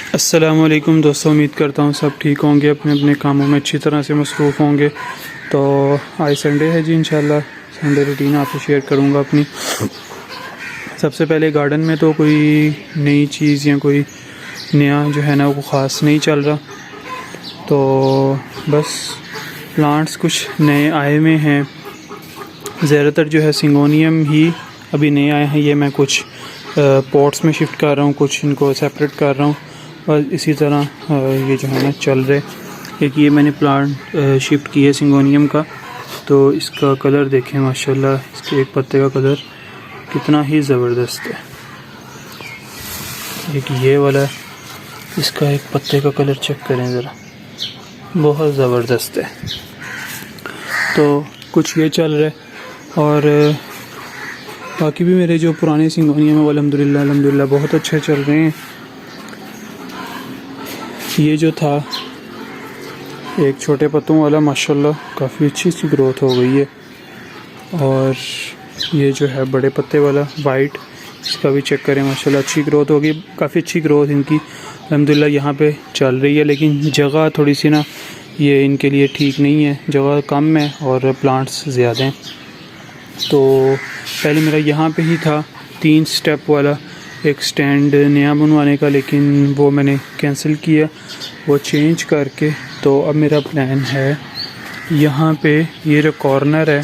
अस्सलामुअलैकुम दोस्तों, उम्मीद करता हूँ सब ठीक होंगे, अपने अपने कामों में अच्छी तरह से मसरूफ़ होंगे। तो आज संडे है जी, इंशाल्लाह संडे रूटीन आपसे शेयर करूँगा अपनी। सबसे पहले गार्डन में तो कोई नई चीज़ या कोई नया जो है ना वो ख़ास नहीं चल रहा, तो बस प्लांट्स कुछ नए आए हुए हैं। ज़्यादातर जो है सिंगोनियम ही अभी नए आए हैं। ये मैं कुछ पॉट्स में शिफ्ट कर रहा हूँ, कुछ इनको सेपरेट कर रहा हूँ और इसी तरह ये जो है ना चल रहे। एक ये मैंने प्लांट शिफ्ट किया है सिंगोनियम का, तो इसका कलर देखें माशाल्लाह, इसके एक पत्ते का कलर कितना ही ज़बरदस्त है। एक ये वाला है, इसका एक पत्ते का कलर चेक करें ज़रा, बहुत ज़बरदस्त है। तो कुछ ये चल रहा है और बाकी भी मेरे जो पुराने सिंगोनियम है वो अल्हम्दुलिल्लाह बहुत अच्छे चल रहे हैं। ये जो था एक छोटे पत्तों वाला, माशाल्लाह काफ़ी अच्छी सी ग्रोथ हो गई है। और ये जो है बड़े पत्ते वाला वाइट, इसका भी चेक करें माशाल्लाह अच्छी ग्रोथ होगी, काफ़ी अच्छी ग्रोथ इनकी अल्हम्दुलिल्लाह यहाँ पे चल रही है। लेकिन जगह थोड़ी सी ना ये इनके लिए ठीक नहीं है, जगह कम है और प्लांट्स ज़्यादा हैं। तो पहले मेरा यहाँ पे ही था 3 स्टेप वाला एक स्टैंड नया बनवाने का, लेकिन वो मैंने कैंसिल किया, वो चेंज करके। तो अब मेरा प्लान है यहाँ पे ये जो कॉर्नर है,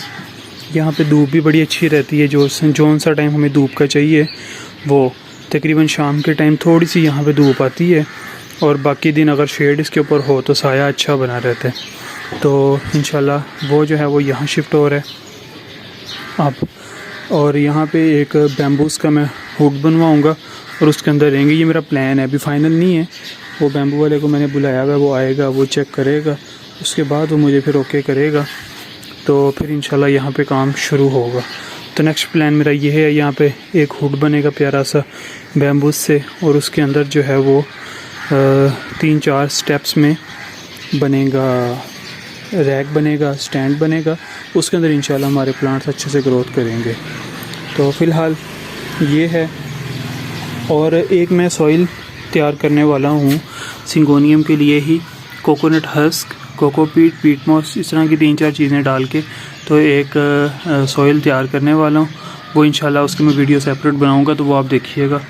यहाँ पे धूप भी बड़ी अच्छी रहती है। जोन सा टाइम हमें धूप का चाहिए वो तकरीबन शाम के टाइम थोड़ी सी यहाँ पे धूप आती है, और बाकी दिन अगर शेड इसके ऊपर हो तो साया अच्छा बना रहता है। तो इंशाल्लाह वो जो है वो यहाँ शिफ्ट हो रहा है अब। और यहाँ पे एक बैम्बूस का मैं हुड बनवाऊँगा और उसके अंदर रहेंगे। ये मेरा प्लान है, अभी फाइनल नहीं है। वो बैम्बू वाले को मैंने बुलाया हुआ, वो आएगा, वो चेक करेगा, उसके बाद वो मुझे फिर ओके करेगा, तो फिर इंशाल्लाह यहाँ पे काम शुरू होगा। तो नेक्स्ट प्लान मेरा ये है, यहाँ पे एक हुड बनेगा प्यारा सा बैम्बूस से, और उसके अंदर जो है वो 3-4 स्टेप्स में बनेगा, रैक बनेगा, स्टैंड बनेगा, उसके अंदर इंशाल्लाह हमारे प्लांट्स अच्छे से ग्रोथ करेंगे। तो फ़िलहाल ये है। और एक मैं सॉइल तैयार करने वाला हूँ सिंगोनियम के लिए ही, coconut husk, cocopeat, peat moss, इस तरह की 3-4 चीज़ें डाल के तो एक सॉइल तैयार करने वाला हूँ। वो इंशाल्लाह उसकी मैं वीडियो सेपरेट बनाऊँगा, तो वो आप देखिएगा,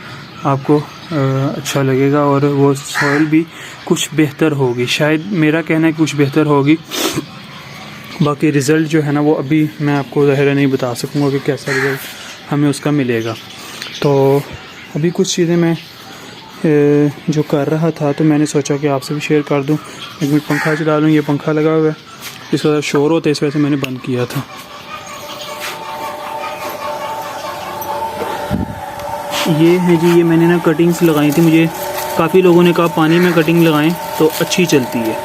आपको अच्छा लगेगा। और वो सॉइल भी कुछ बेहतर होगी, शायद मेरा कहना है कुछ बेहतर होगी। बाकी रिज़ल्ट जो है ना वो अभी मैं आपको ज़ाहिर नहीं बता सकूँगा कि कैसा रिज़ल्ट हमें उसका मिलेगा। तो अभी कुछ चीज़ें मैं जो कर रहा था, तो मैंने सोचा कि आपसे भी शेयर कर दूं। एक मिनट पंखा चला लूँ, ये पंखा लगा हुआ है, इसका शोर होता है, इस वजह से मैंने बंद किया था। ये है जी, ये मैंने ना कटिंग्स लगाई थी, मुझे काफ़ी लोगों ने कहा पानी में कटिंग लगाएं तो अच्छी चलती है।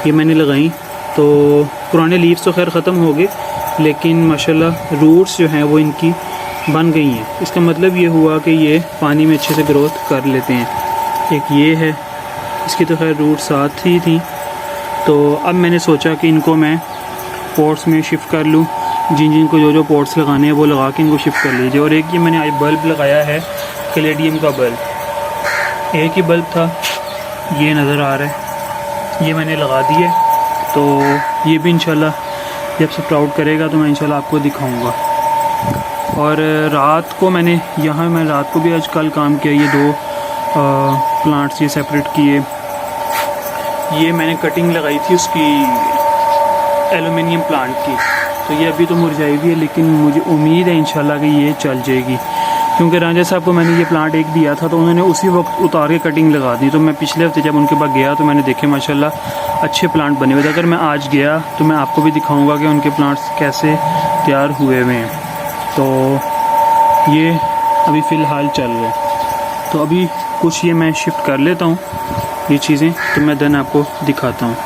ये मैंने लगाई तो पुराने लीव्स तो खैर ख़त्म हो गए, लेकिन माशाल्लाह रूट्स जो हैं वो इनकी बन गई हैं। इसका मतलब ये हुआ कि ये पानी में अच्छे से ग्रोथ कर लेते हैं। एक ये है, इसकी तो खैर रूट साथ ही थी। तो अब मैंने सोचा कि इनको मैं पॉट्स में शिफ्ट कर लूँ, जिन को जो पॉट्स लगाने हैं वो लगा के इनको शिफ्ट कर लीजिए। और एक ये मैंने आई बल्ब लगाया है, कैलेडियम का बल्ब, एक ही बल्ब था, ये नज़र आ रहा है, ये मैंने लगा दिए। तो ये भी इंशाल्लाह जब से स्प्राउट करेगा तो मैं इंशाल्लाह आपको दिखाऊंगा। और रात को मैं रात को भी आज कल काम किया, ये 2 प्लांट्स ये सेपरेट किए। ये मैंने कटिंग लगाई थी उसकी एलुमिनियम प्लांट की, तो ये अभी तो मुरझाई भी है, लेकिन मुझे उम्मीद है इंशाल्लाह कि ये चल जाएगी। क्योंकि राजा साहब को मैंने ये प्लांट एक दिया था, तो उन्होंने उसी वक्त उतार के कटिंग लगा दी। तो मैं पिछले हफ्ते जब उनके पास गया तो मैंने देखे माशाल्लाह अच्छे प्लांट बने हुए थे। अगर मैं आज गया तो मैं आपको भी दिखाऊंगा कि उनके प्लांट्स कैसे तैयार हुए हुए हैं। तो ये अभी फ़िलहाल चल रहा है। तो अभी कुछ ये मैं शिफ्ट कर लेता हूँ ये चीज़ें, तो मैं देन आपको दिखाता हूँ।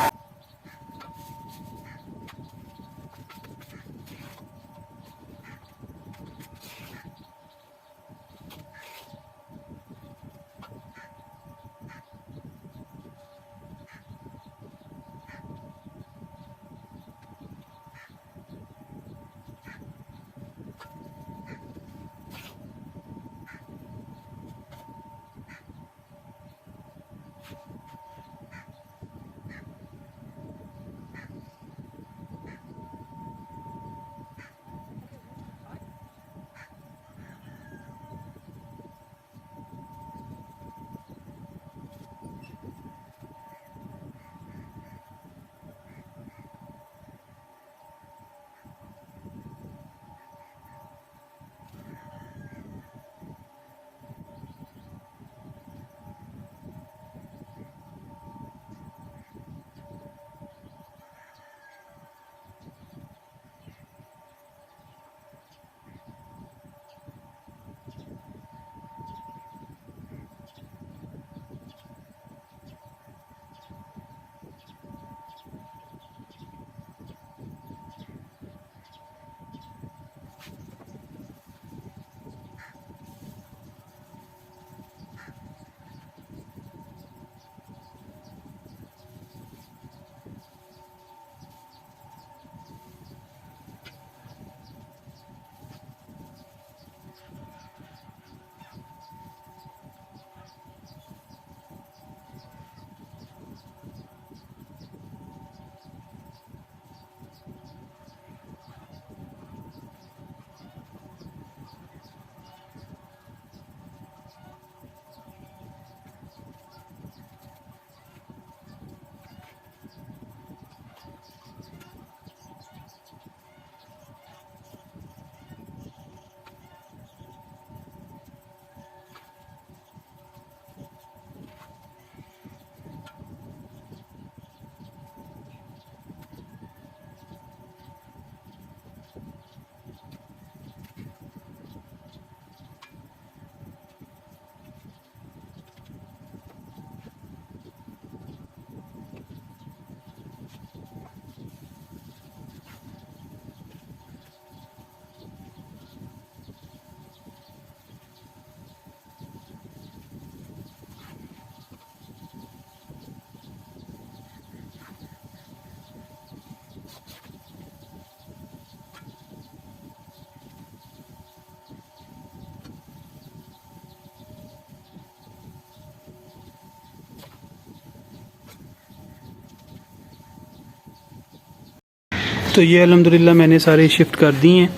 तो ये अल्हम्दुलिल्लाह मैंने सारे शिफ्ट कर दिए हैं,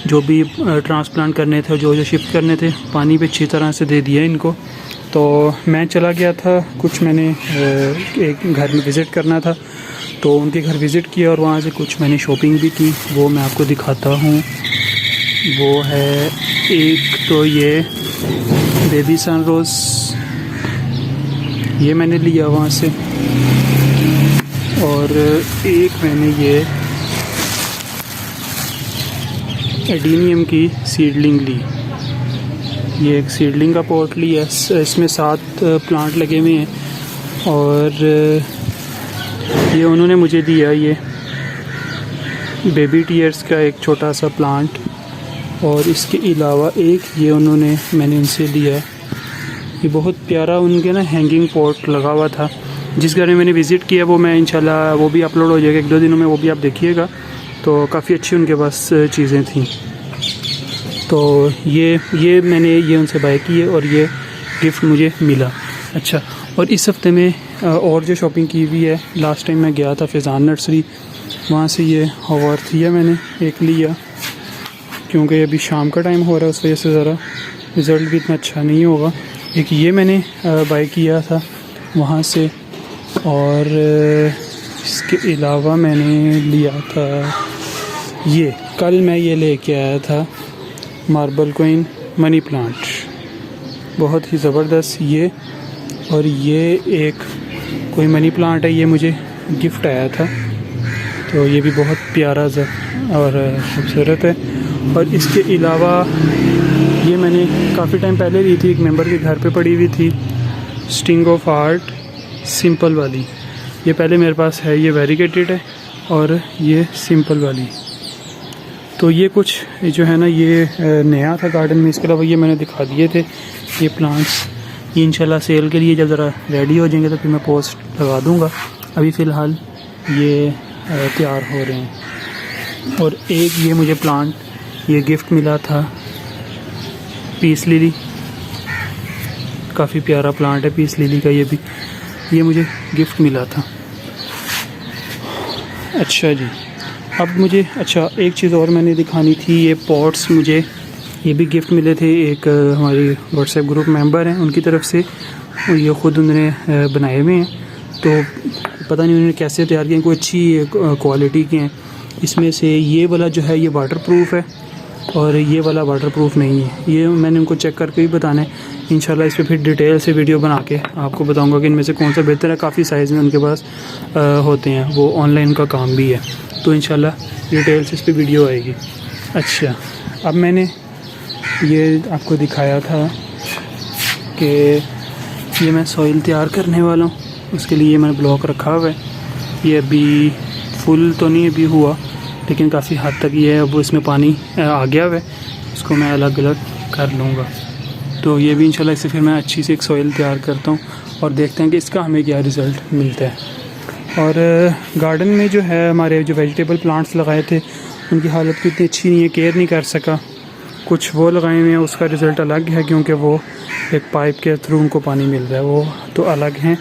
जो भी ट्रांसप्लांट करने थे, जो शिफ्ट करने थे, पानी पे अच्छी तरह से दे दिया इनको। तो मैं चला गया था, कुछ मैंने एक घर में विज़िट करना था, तो उनके घर विज़िट किया और वहाँ से कुछ मैंने शॉपिंग भी की, वो मैं आपको दिखाता हूँ। वो है एक तो ये बेबी सनरोज़, ये मैंने लिया वहाँ से, और एक मैंने ये एडीनियम की सीडलिंग ली। ये एक सीडलिंग का पॉट लिया, इसमें 7 प्लांट लगे हुए हैं, और ये उन्होंने मुझे दिया ये बेबी टीयर्स का एक छोटा सा प्लांट, और इसके अलावा एक ये मैंने इनसे लिया। ये बहुत प्यारा उनके ना हैंगिंग पॉट लगा हुआ था। जिस घर में मैंने विज़िट किया वो मैं इंशाल्लाह वो भी अपलोड हो जाएगा 1-2 दिनों में, वो भी आप देखिएगा। तो काफ़ी अच्छी उनके पास चीज़ें थी। तो ये मैंने ये उनसे बाय की है और ये गिफ्ट मुझे मिला। अच्छा, और इस हफ्ते में और जो शॉपिंग की हुई है, लास्ट टाइम मैं गया था फैज़ान नर्सरी, वहाँ से ये हवार्थिया मैंने एक लिया, क्योंकि अभी शाम का टाइम हो रहा है, उस वजह से ज़रा रिज़ल्ट भी इतना अच्छा नहीं होगा। एक ये मैंने बाय किया था वहाँ से, और इसके अलावा मैंने लिया था ये, कल मैं ये लेके आया था मार्बल क्वीन मनी प्लांट, बहुत ही ज़बरदस्त ये। और ये एक कोई मनी प्लांट है, ये मुझे गिफ्ट आया था, तो ये भी बहुत प्यारा और खूबसूरत है। और इसके अलावा ये मैंने काफ़ी टाइम पहले ली थी, एक मेंबर के घर पे पड़ी हुई थी, स्टिंग ऑफ आर्ट सिंपल वाली। ये पहले मेरे पास है, ये वेरीगेटेड है और ये सिंपल वाली। तो ये कुछ जो है ना ये नया था गार्डन में। इसके अलावा ये मैंने दिखा दिए थे ये प्लांट्स, ये इंशाल्लाह सेल के लिए जब ज़रा रेडी हो जाएंगे तो फिर मैं पोस्ट लगा दूँगा। अभी फ़िलहाल ये तैयार हो रहे हैं। और एक ये मुझे प्लांट ये गिफ्ट मिला था, पीस लिली, काफ़ी प्यारा प्लांट है पीस लिली का, ये मुझे गिफ्ट मिला था। अच्छा जी, अब मुझे एक चीज़ और मैंने दिखानी थी। ये पॉट्स मुझे ये भी गिफ्ट मिले थे, एक हमारी व्हाट्सएप ग्रुप मेंबर हैं उनकी तरफ से, ये ख़ुद उन्होंने बनाए हुए हैं। तो पता नहीं उन्होंने कैसे तैयार किए, कोई अच्छी क्वालिटी के हैं। इसमें से ये वाला जो है ये वाटरप्रूफ है और ये वाला वाटरप्रूफ नहीं है। ये मैंने उनको चेक करके भी बताना है इंशाल्लाह। इस पर फिर डिटेल से वीडियो बना के आपको बताऊंगा कि इनमें से कौन सा बेहतर है। काफ़ी साइज़ में उनके पास होते हैं, वो ऑनलाइन का काम भी है, तो इंशाल्लाह डिटेल से इस पर वीडियो आएगी। अच्छा, अब मैंने ये आपको दिखाया था कि ये मैं सॉइल तैयार करने वाला हूँ, उसके लिए मैंने ब्लॉक रखा हुआ है। ये अभी फुल तो नहीं अभी हुआ, लेकिन काफ़ी हद तक ये अब इसमें पानी आ गया हुआ है, इसको मैं अलग अलग कर लूँगा। तो ये भी इंशाल्लाह इससे फिर मैं अच्छी सी एक सॉइल तैयार करता हूँ और देखते हैं कि इसका हमें क्या रिज़ल्ट मिलता है। और गार्डन में जो है हमारे जो वेजिटेबल प्लांट्स लगाए थे उनकी हालत भी इतनी अच्छी नहीं है, केयर नहीं कर सका। कुछ वो लगाए हुए हैं, उसका रिज़ल्ट अलग है, क्योंकि वो एक पाइप के थ्रू उनको पानी मिल रहा है, वो तो अलग हैं।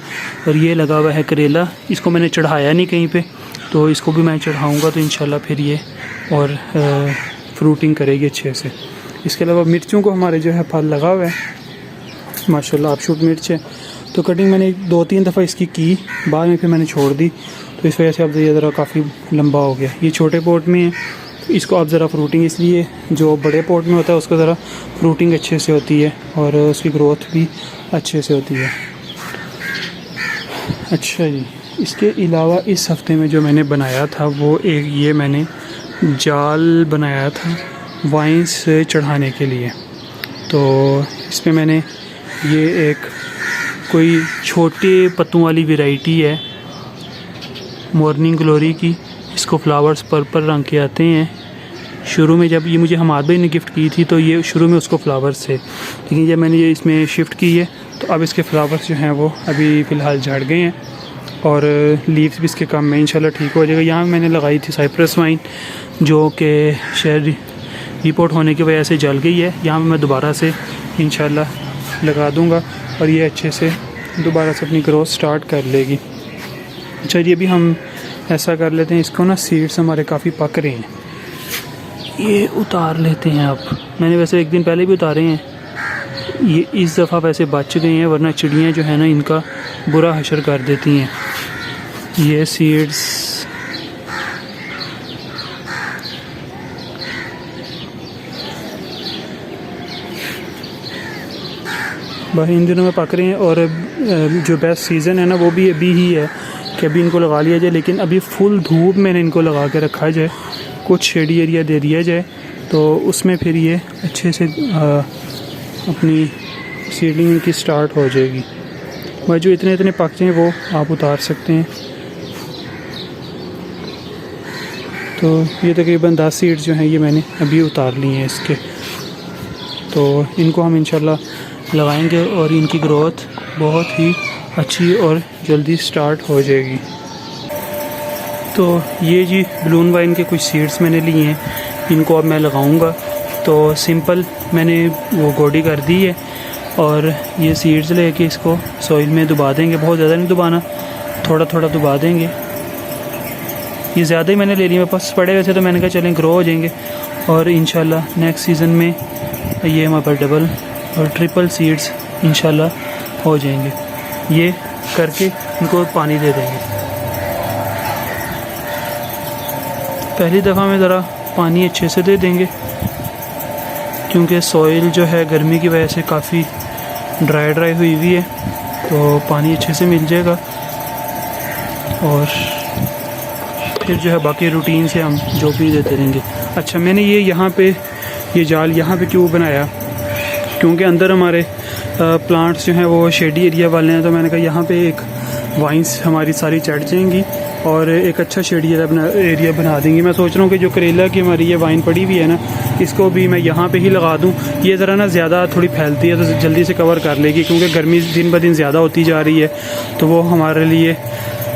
और ये लगा हुआ है करेला, इसको मैंने चढ़ाया नहीं कहीं पे, तो इसको भी मैं चढ़ाऊँगा तो इंशाल्लाह फिर ये और फ्रूटिंग करेगी अच्छे से। इसके अलावा मिर्चों को हमारे जो है फल लगा हुआ है माशाल्लाह, आपशूट मिर्च है। तो कटिंग मैंने 2-3 दफ़ा इसकी की, बाद में फिर मैंने छोड़ दी, तो इस वजह से अब ये ज़रा काफ़ी लंबा हो गया। ये छोटे पॉट में है, इसको अब ज़रा फ्रूटिंग, इसलिए जो बड़े पॉट में होता है उसको ज़रा फ्रूटिंग अच्छे से होती है और उसकी ग्रोथ भी अच्छे से होती है। अच्छा जी, इसके अलावा इस हफ्ते में जो मैंने बनाया था वो एक ये मैंने जाल बनाया था वाइन से चढ़ाने के लिए। तो इसमें मैंने ये एक कोई छोटे पत्तों वाली वैरायटी है मॉर्निंग ग्लोरी की, इसको फ्लावर्स पर्पल रंग के आते हैं। शुरू में जब ये मुझे हमारे भाई ने गिफ्ट की थी तो ये शुरू में उसको फ्लावर्स थे, लेकिन जब मैंने ये इसमें शिफ्ट की है तो अब इसके फ्लावर्स जो हैं वो अभी फ़िलहाल झड़ गए हैं और लीव्स भी इसके कम में, इंशाल्लाह ठीक हो जाएगा। यहाँ मैंने लगाई थी साइप्रस वाइन जो कि शायद रिपोर्ट होने की वजह से जल गई है, यहाँ मैं दोबारा से इंशाल्लाह लगा दूँगा और ये अच्छे से दोबारा से अपनी ग्रोथ स्टार्ट कर लेगी। अच्छा, ये भी हम ऐसा कर लेते हैं, इसको ना सीड्स हमारे काफ़ी पक रहे हैं, ये उतार लेते हैं अब। मैंने वैसे एक दिन पहले भी उतारे हैं, ये इस दफ़ा वैसे बच गए हैं, वरना चिड़ियाँ जो है ना इनका बुरा हशर कर देती हैं। ये सीड्स भाई इन दिनों में पक रहे हैं, और जो बेस्ट सीज़न है ना वो भी अभी ही है कि अभी इनको लगा लिया जाए, लेकिन अभी फुल धूप में इनको लगा के रखा जाए, कुछ शेडी एरिया दे दिया जाए, तो उसमें फिर ये अच्छे से अपनी सीडलिंग इनकी स्टार्ट हो जाएगी। भाई जो इतने इतने पकते हैं वो आप उतार सकते हैं। तो ये तकरीबन 10 सीड्स जो हैं ये मैंने अभी उतार ली हैं इसके, तो इनको हम इंशाल्लाह लगाएंगे और इनकी ग्रोथ बहुत ही अच्छी और जल्दी स्टार्ट हो जाएगी। तो ये जी बलून वाइन के कुछ सीड्स मैंने लिए हैं, इनको अब मैं लगाऊंगा। तो सिंपल मैंने वो गोडी कर दी है, और ये सीड्स लेके इसको सॉइल में दबा देंगे, बहुत ज़्यादा नहीं दबाना, थोड़ा थोड़ा दबा देंगे। ये ज़्यादा ही मैंने ले लिया, मेरे पास पड़े हुए थे तो मैंने कहा चलें ग्रो हो जाएंगे, और इंशाल्लाह नेक्स्ट सीज़न में ये हमारे पास डबल और ट्रिपल सीड्स इंशाल्लाह हो जाएंगे। ये करके इनको पानी दे देंगे। पहली दफ़ा में ज़रा पानी अच्छे से दे देंगे, क्योंकि सॉइल जो है गर्मी की वजह से काफ़ी ड्राई हुई हुई है, तो पानी अच्छे से मिल जाएगा। और फिर जो है बाकी रूटीन से हम जो भी देते रहेंगे। अच्छा, मैंने ये यहाँ पे ये जाल यहाँ पे क्यों बनाया, क्योंकि अंदर हमारे प्लांट्स जो हैं वो शेडी एरिया वाले हैं, तो मैंने कहा यहाँ पे एक वाइन्स हमारी सारी चढ़ जाएंगी और एक अच्छा शेडी एरिया बना देंगी। मैं सोच रहा हूँ कि जो करेला की हमारी ये वाइन पड़ी हुई है ना, इसको भी मैं यहाँ पे ही लगा दूँ। ये ज़रा ना ज़्यादा थोड़ी फैलती है तो जल्दी से कवर कर लेगी, क्योंकि गर्मी दिन ब दिन ज़्यादा होती जा रही है, तो वो हमारे लिए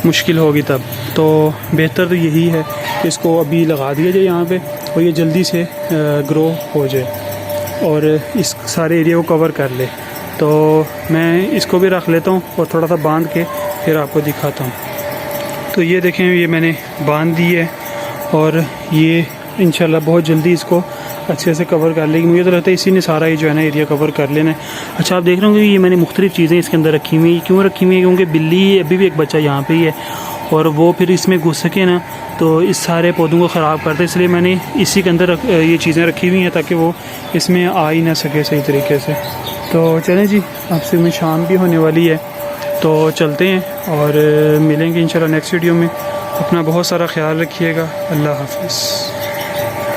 मुश्किल होगी तब। तो बेहतर तो यही है कि इसको अभी लगा दिया जाए यहाँ पे, और ये जल्दी से ग्रो हो जाए और इस सारे एरिया को कवर कर ले। तो मैं इसको भी रख लेता हूँ और थोड़ा सा बांध के फिर आपको दिखाता हूँ। तो ये देखें, ये मैंने बांध दी है और ये इंशाल्लाह बहुत जल्दी इसको अच्छे से कवर कर लेगी। मुझे तो लगता है इसी ने सारा ये जो है ना एरिया कवर कर लेना है। अच्छा, आप देख रहे होंगे ये मैंने मुख्तलिफ़ चीज़ें इसके अंदर रखी हुई हैं। क्यों रखी हुई है? क्योंकि बिल्ली अभी भी एक बच्चा यहाँ पे ही है, और वो फिर इसमें घुस सके ना तो इस सारे पौधों को ख़राब करते, इसलिए मैंने इसी के अंदर ये चीज़ें रखी हुई हैं ताकि वो इसमें आ ही ना सके सही तरीके से। तो चलें जी, अब से में शाम भी होने वाली है, तो चलते हैं और मिलेंगे इंशाल्लाह नेक्स्ट वीडियो में। अपना बहुत सारा ख्याल रखिएगा। अल्लाह हाफ़िज़।